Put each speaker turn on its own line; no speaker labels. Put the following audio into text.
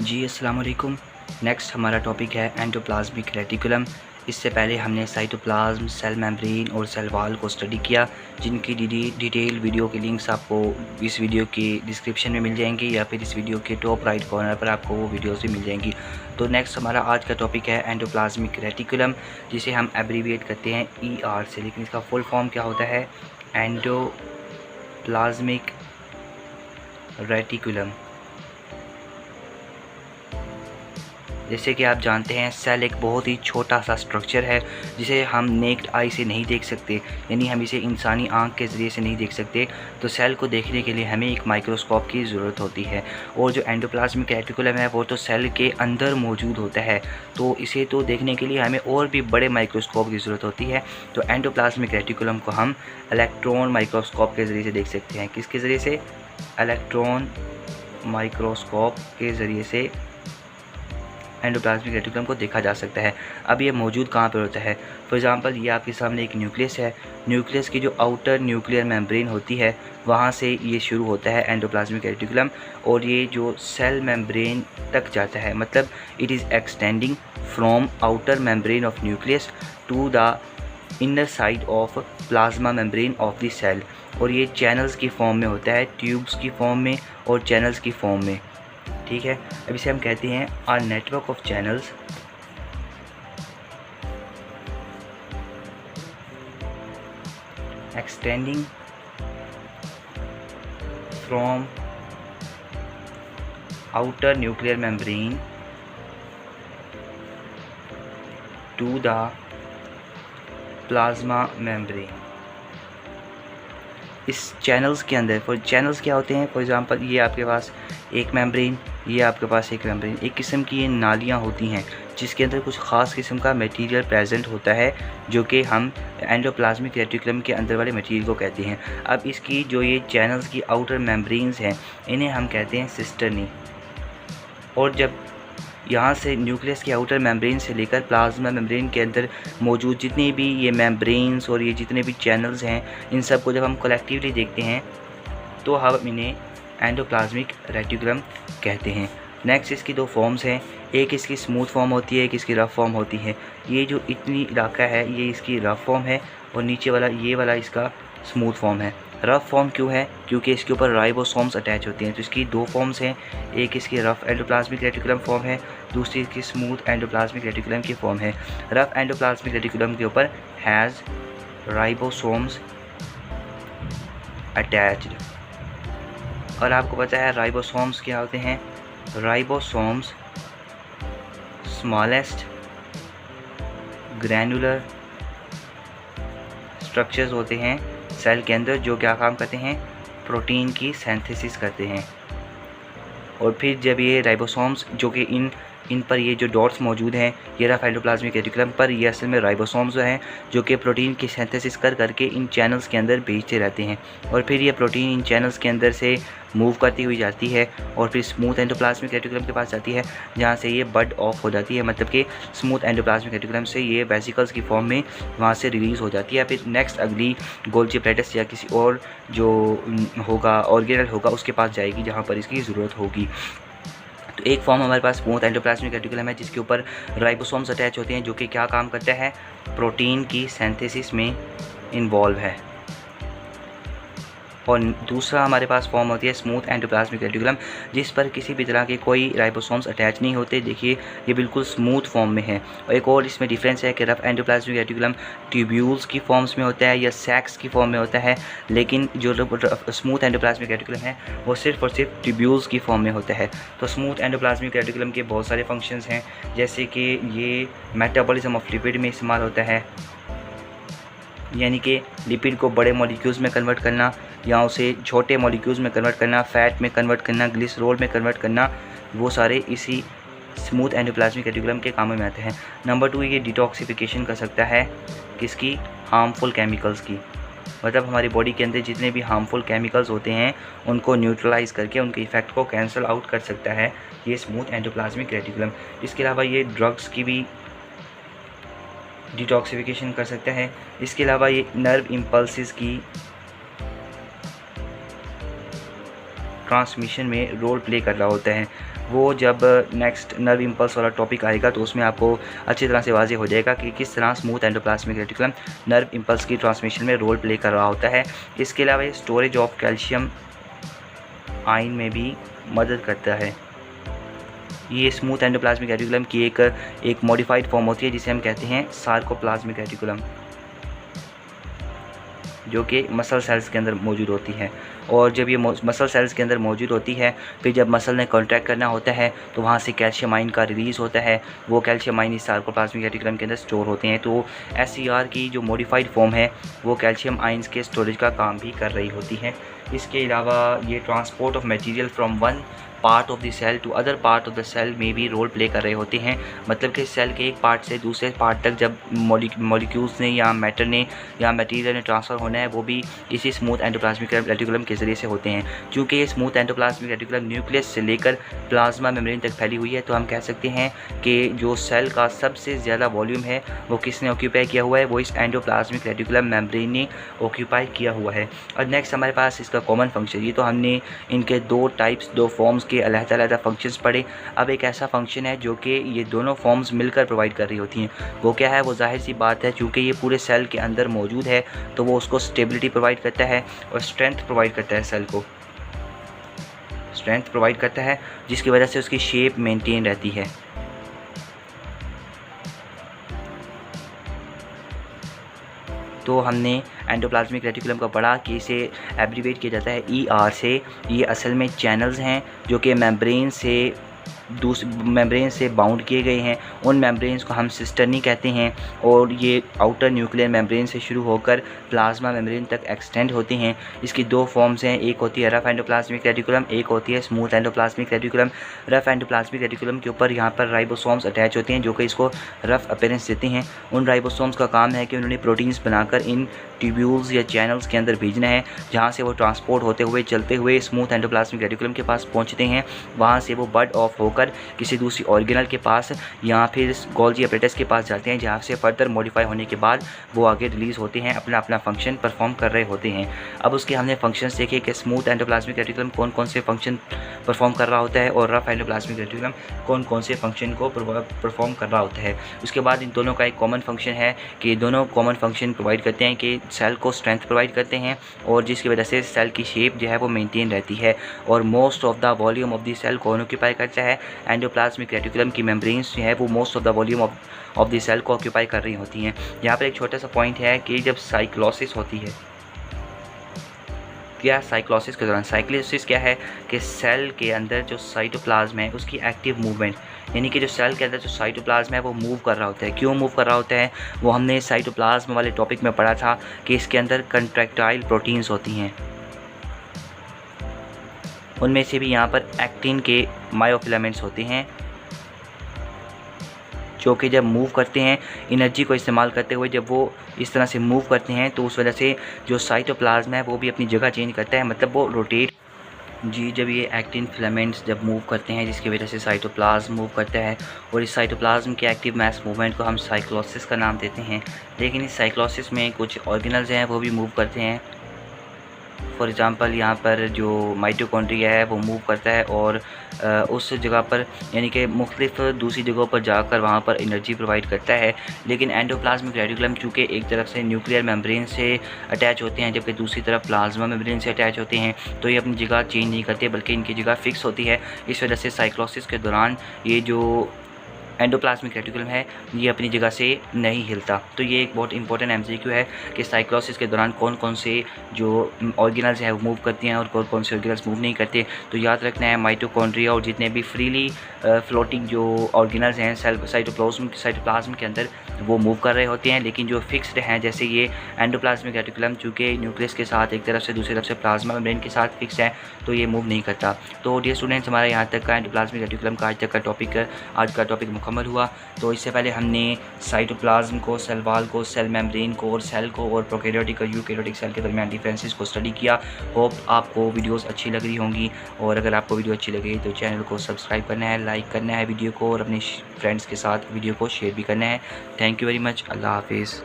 जी अस्सलाम वालेकुम। नेक्स्ट हमारा टॉपिक है एंडोप्लाज्मिक रेटिकुलम। इससे पहले हमने साइटोप्लाज्म, सेल मेम्ब्रेन और सेल वॉल को स्टडी किया, जिनकी डिटेल वीडियो के लिंक्स आपको इस वीडियो के डिस्क्रिप्शन में मिल जाएंगी या फिर इस वीडियो के टॉप राइट कॉर्नर पर आपको वो वीडियोस भी मिल जाएंगी। तो नेक्स्ट हमारा आज का टॉपिक है एंडोप्लाज्मिक रेटिकुलम, जिसे हम एब्रीविएट करते हैं ER से, लेकिन इसका फुल फॉर्म क्या होता है? Endoplasmic reticulum. जैसे कि आप जानते हैं, सेल एक बहुत ही छोटा सा स्ट्रक्चर है जिसे हम नेक्ड आई से नहीं देख सकते, यानी हम इसे इंसानी आंख के ज़रिए से नहीं देख सकते। तो सेल को देखने के लिए हमें एक माइक्रोस्कोप की ज़रूरत होती है, और जो एंडोप्लाज्मिक रेटिकुलम है वो तो सेल के अंदर मौजूद होता है, तो इसे तो देखने के लिए हमें और भी बड़े माइक्रोस्कोप की ज़रूरत होती है। तो एंडोप्लाज्मिक रेटिकुलम को हम इलेक्ट्रॉन माइक्रोस्कोप के ज़रिए से देख सकते हैं। किसके ज़रिए से? इलेक्ट्रॉन माइक्रोस्कोप के ज़रिए से एंडोप्लाज्मिक रेटिकुलम को देखा जा सकता है। अब ये मौजूद कहाँ पर होता है? फॉर एग्जांपल, ये आपके सामने एक न्यूक्लियस है। न्यूक्लियस की जो आउटर न्यूक्लियर मेम्ब्रेन होती है, वहाँ से ये शुरू होता है एंडोप्लाज्मिक रेटिकुलम, और ये जो सेल मेम्ब्रेन तक जाता है, मतलब it is extending from outer membrane of nucleus to the inner side of plasma membrane of the cell. और ये चैनल्स की फॉर्म में होता है, ट्यूब्स की फॉर्म में और चैनल्स की फॉर्म में। ठीक है, अब इसे हम कहते हैं a network of channels extending from outer nuclear membrane to the plasma membrane. इस चैनल्स के अंदर, फॉर चैनल्स क्या होते हैं? फॉर एग्जांपल, ये आपके पास एक मेम्ब्रेन, ये आपके पास एक मेम्ब्रेन, एक किस्म की ये नालियाँ होती हैं जिसके अंदर कुछ ख़ास किस्म का मटेरियल प्रेजेंट होता है, जो कि हम एंडोप्लाज्मिक रेटिकुलम के अंदर वाले मटेरियल को कहते हैं। अब इसकी जो ये चैनल्स की आउटर मेम्ब्रेन्स हैं, इन्हें हम कहते हैं सिस्टर्नी। और जब यहाँ से न्यूक्लियस के आउटर मेम्ब्रेन से लेकर प्लाज्मा मेम्ब्रेन के अंदर मौजूद जितनी भी ये मेम्ब्रेन्स और ये जितने भी चैनल्स हैं, इन सब को जब हम कलेक्टिवली देखते हैं तो हम इन्हें एंडोप्लाज्मिक रेटिकुलम कहते हैं। नेक्स्ट, इसकी दो फॉर्म्स हैं, एक इसकी स्मूथ फॉर्म होती है, एक इसकी रफ़ फॉर्म होती है। ये जो इतनी इलाका है, ये इसकी रफ़ फॉर्म है, और नीचे वाला ये वाला इसका स्मूथ फॉर्म है। रफ़ फॉर्म क्यों है? क्योंकि इसके ऊपर राइबोसोम्स अटैच होती हैं। तो इसकी दो फॉर्म्स हैं, एक इसकी रफ़ एंडोप्लाज्मिक रेटिकुलम फॉर्म है, दूसरी इसकी स्मूथ एंडोप्लाज्मिक रेटिकुलम की फॉर्म है। रफ़ एंडोप्लाज्मिक रेटिकुलम के ऊपर हैज़ राइबोसोम्स अटैच्ड। और आपको पता है राइबोसोम्स क्या होते हैं? राइबोसोम्स स्मॉलेस्ट ग्रैनुलर स्ट्रक्चर्स होते हैं सेल के अंदर, जो क्या काम करते हैं? प्रोटीन की सिंथेसिस करते हैं। और फिर जब ये राइबोसोम्स, जो कि इन पर ये जो डॉट्स मौजूद हैं, ये रफ एंडोप्लाज्मिक रेटिकुलम पर, ये असल में राइबोसोम्स हैं जो कि प्रोटीन की सिंथेसिस करके इन चैनल्स के अंदर भेजते रहते हैं। और फिर ये प्रोटीन इन चैनल्स के अंदर से मूव करती हुई जाती है और फिर स्मूथ एंडोप्लाज्मिक रेटिकुलम के पास जाती है, जहाँ से ये बड ऑफ हो जाती है, मतलब कि स्मूथ एंडोप्लाज्मिक रेटिकुलम से ये वेसिकल्स की फॉर्म में वहाँ से रिलीज़ हो जाती है। फिर नेक्स्ट अगली गोल्जी एपैरेटस या किसी और जो होगा ऑर्गेनल होगा उसके पास जाएगी, जहाँ पर इसकी ज़रूरत होगी। तो एक फॉर्म हमारे पास स्मूथ एंडोप्लाज्मिक रेटिकुलम है, जिसके ऊपर राइबोसोम्स अटैच होते हैं, जो कि क्या काम करता है? प्रोटीन की सिंथेसिस में इन्वॉल्व है। और दूसरा हमारे पास फॉर्म होती है स्मूथ एंडोप्लाज्मिक रेटिकुलम, जिस पर किसी भी तरह के कोई राइबोसोम्स अटैच नहीं होते। देखिए, ये बिल्कुल स्मूथ फॉर्म में है। और एक और इसमें डिफरेंस है कि रफ एंडोप्लाज्मिक रेटिकुलम ट्यूब्यूल्स की फॉर्म्स में होता है या सैक्स की फॉर्म में होता है, लेकिन जो स्मूथ एंडोप्लाज्मिक रेटिकुलम है वो सिर्फ और सिर्फ ट्यूब्यूल्स की फॉर्म में होता है। तो स्मूथ एंडोप्लाज्मिक रेटिकुलम के बहुत सारे फंक्शंस हैं, जैसे कि ये मेटाबॉलिज्म ऑफ लिपिड में इस्तेमाल होता है, यानी कि लिपिड को बड़े मॉलिक्यूल्स में कन्वर्ट करना या उसे छोटे मॉलिक्यूल्स में कन्वर्ट करना, फ़ैट में कन्वर्ट करना, ग्लिसरॉल में कन्वर्ट करना, वो सारे इसी स्मूथ एंडोप्लाज्मिक रेटिकुलम के कामों में आते हैं। नंबर 2, ये डिटॉक्सिफिकेशन कर सकता है किसकी? हार्मफुल केमिकल्स की। मतलब हमारी बॉडी के अंदर जितने भी हार्मफुल केमिकल्स होते हैं उनको न्यूट्रलाइज़ करके उनके इफ़ेक्ट को कैंसिल आउट कर सकता है ये स्मूथ एंडोप्लाज्मिक रेटिकुलम। इसके अलावा ये ड्रग्स की भी डिटॉक्सिफिकेशन कर सकता है। इसके अलावा ये नर्व इम्पल्सिस की ट्रांसमिशन में रोल प्ले कर रहा होता है। वो जब नेक्स्ट नर्व इम्पल्स वाला टॉपिक आएगा तो उसमें आपको अच्छी तरह से वाज़ेह हो जाएगा कि किस तरह smooth endoplasmic reticulum nerve impulse की ट्रांसमिशन में रोल प्ले कर रहा होता है। इसके अलावा ये स्टोरेज ऑफ कैल्शियम आयन में भी मदद करता है। ये स्मूथ एंडोप्लाज्मिक रेटिकुलम की एक मॉडिफाइड फॉर्म होती है जिसे हम कहते हैं सार्कोप्लाज्मिक रेटिकुलम, जो कि मसल सेल्स के अंदर मौजूद होती है। और जब ये मसल सेल्स के अंदर मौजूद होती है, फिर जब मसल ने कॉन्ट्रैक्ट करना होता है तो वहाँ से कैल्शियम आयन का रिलीज़ होता है। वो कैल्शियम आयन इस सार्कोप्लाज्मिक रेटिकुलम के अंदर स्टोर होते हैं। तो SCR की जो मॉडिफाइड फॉर्म है वो कैल्शियम आयन्स के स्टोरेज का काम भी कर रही होती है। इसके अलावा ये transport of material from one part of the cell to other part of the cell में भी रोल प्ले कर रहे होते हैं। मतलब कि सेल के एक पार्ट से दूसरे पार्ट तक जब मॉलिक्यूल्स ने या मैटर ने या मटेरियल ने ट्रांसफ़र होना है वो भी इसी स्मूथ एंडोप्लाज्मिक रेटिकुलम के ज़रिए से होते हैं। क्योंकि ये स्मूथ एंडोप्लाज्मिक रेटिकुलम न्यूक्लियस से लेकर प्लाज्मा मेम्ब्रेन तक फैली हुई है, तो हम कह सकते हैं कि जो सेल का सबसे ज़्यादा वॉल्यूम है वो किसने ऑक्यूपाई किया हुआ है, वो इस एंडोप्लाज्मिक रेटिकुलम मेम्ब्रेन ने ऑक्यूपाई किया हुआ है। और नेक्स्ट हमारे पास इसका कॉमन फंक्शन, ये तो हमने इनके दो फॉर्म्स के अलग-अलग फंक्शंस पढ़े। अब एक ऐसा फंक्शन है जो कि ये दोनों फॉर्म्स मिलकर प्रोवाइड कर रही होती हैं। वो क्या है? वो जाहिर सी बात है, चूँकि ये पूरे सेल के अंदर मौजूद है तो वो उसको स्टेबिलिटी प्रोवाइड करता है और स्ट्रेंथ प्रोवाइड करता है। सेल को स्ट्रेंथ प्रोवाइड करता है जिसकी वजह से उसकी शेप मेंटेन रहती है। तो हमने एंडोप्लाज्मिक रेटिकुलम का पढ़ा कि इसे एब्रीवेट किया जाता है ER से। ये असल में चैनल्स हैं जो कि मेम्ब्रेन से बाउंड किए गए हैं। उन मेम्ब्रेन्स को हम सिस्टर्नी कहते हैं और ये आउटर न्यूक्लियर मेम्ब्रेन से शुरू होकर प्लाज्मा मेम्ब्रेन तक एक्सटेंड होती हैं। इसकी दो फॉर्म्स हैं, एक होती है रफ एंडोप्लाज्मिक रेटिकुलम, एक होती है smooth endoplasmic reticulum. Rough endoplasmic reticulum के ऊपर यहाँ पर राइबोसोम्स अटैच होते हैं जो कि इसको रफ अपीयरेंस देते हैं। उन राइबोसोम्स का काम है कि उन्होंने प्रोटीन्स बनाकर इन ट्यूब्यूल्स या चैनल्स के अंदर भेजना है, जहाँ से वो ट्रांसपोर्ट होते हुए चलते हुए स्मूथ एंडोप्लाज्मिक रेटिकुलम के पास पहुँचते हैं। वहाँ से वो बड ऑफ होकर किसी दूसरी ऑर्गेनल के पास या फिर गोल्जी अपरेटस के पास जाते हैं, जहाँ से फर्दर मॉडिफाई होने के बाद वो आगे रिलीज़ होते हैं, अपना अपना फंक्शन परफॉर्म कर रहे होते हैं। अब उसके हमने फंक्शंस देखे कि स्मूथ एंडोप्लाज्मिक रेटिकुलम कौन कौन से फंक्शन परफॉर्म कर रहा होता है और रफ एंडोप्लाज्मिक रेटिकुलम कौन कौन से फंक्शन को परफॉर्म कर रहा होता है। उसके बाद इन दोनों का एक कॉमन फंक्शन है कि दोनों कॉमन फंक्शन प्रोवाइड करते हैं कि सेल को स्ट्रेंथ प्रोवाइड करते हैं और जिसकी वजह से सेल की शेप जो है वो मेंटेन रहती है और most of the volume of the cell को ऑक्यूपाई करता है। एंडोप्लाज्मिक रेटिकुलम की मेम्ब्रेन्स जो है वो most of the volume of the cell को ऑक्यूपाई कर रही होती हैं। यहाँ पर एक छोटा सा पॉइंट है कि जब साइक्लोसिस होती है, क्या साइक्लोसिस के दौरान, साइक्लोसिस क्या है कि सेल के अंदर जो साइटोप्लाज्म है उसकी एक्टिव मूवमेंट, यानी कि जो सेल के अंदर जो साइटोप्लाज्म है वो मूव कर रहा होता है। क्यों मूव कर रहा होता है? वो हमने साइटोप्लाज्म वाले टॉपिक में पढ़ा था कि इसके अंदर कंट्रैक्टाइल प्रोटीन्स होती हैं। उनमें से भी यहाँ पर एक्टिन के मायोफिलामेंट्स होते हैं जो कि जब मूव करते हैं एनर्जी को इस्तेमाल करते हुए, जब वो इस तरह से मूव करते हैं तो उस वजह से जो साइटोप्लाज्म है वो भी अपनी जगह चेंज करता है, मतलब वो रोटेट जब ये एक्टिन फिलामेंट्स जब मूव करते हैं जिसकी वजह से साइटोप्लाज्म मूव करता है और इस साइटोप्लाज्म के एक्टिव मास मूवमेंट को हम साइक्लोसिस का नाम देते हैं। लेकिन इस साइक्लोसिस में कुछ ऑर्गेनल्स हैं वो भी मूव करते हैं। फॉर एग्ज़ाम्पल यहाँ पर जो माइटोकॉन्ड्रिया है वो मूव करता है और उस जगह पर यानी कि मुख्तलिफ दूसरी जगहों पर जाकर वहाँ पर एनर्जी प्रोवाइड करता है। लेकिन एंडोप्लाज्मिक रेटिकुलम चूँकि एक तरफ से न्यूक्लियर मेम्ब्रेन से अटैच होते हैं जबकि दूसरी तरफ प्लाज्मा मेम्ब्रेन से अटैच होते हैं, तो ये अपनी जगह चेंज नहीं करते बल्कि इनकी जगह फिक्स होती है। इस वजह से साइक्लोसिस के दौरान ये जो एंडोप्लाज्मिक रेटिकुलम है ये अपनी जगह से नहीं हिलता। तो ये एक बहुत इंपॉर्टेंट MCQ है कि साइक्लोसिस के दौरान कौन कौन से जो ऑर्गेनल्स हैं वो मूव करती हैं और कौन कौन से ऑर्गेनल्स मूव नहीं करते। तो याद रखना है माइटोकॉन्ड्रिया और जितने भी फ्रीली फ्लोटिंग जो ऑर्गेनल्स हैं साइटोप्लाज्म के अंदर वो मूव कर रहे होते हैं, लेकिन जो फिक्स्ड हैं जैसे ये एंडोप्लाज्मिक रेटिकुलम चूँकि न्यूक्लियस के साथ एक तरफ से दूसरी तरफ से प्लाज्मा मेम्ब्रेन के साथ फिक्स है तो ये मूव नहीं करता। तो डियर स्टूडेंट्स, हमारा यहाँ तक का एंडोप्लाज्मिक रेटिकुलम का आज का टॉपिक मुकम्मल हुआ। तो इससे पहले हमने साइटोप्लाज्म को, सेल वॉल को, सेल मेम्ब्रेन को और सेल को और प्रोकैरियोटिक और यूकैरियोटिक सेल के दरमियान डिफरेंसेस को स्टडी किया। होप आपको वीडियोस अच्छी लग रही होंगी और अगर आपको वीडियो अच्छी लगे तो चैनल को सब्सक्राइब करना है, लाइक करना है वीडियो को और अपने फ्रेंड्स के साथ वीडियो को शेयर भी करना है। Thank you very much. अल्लाह हाफिज़।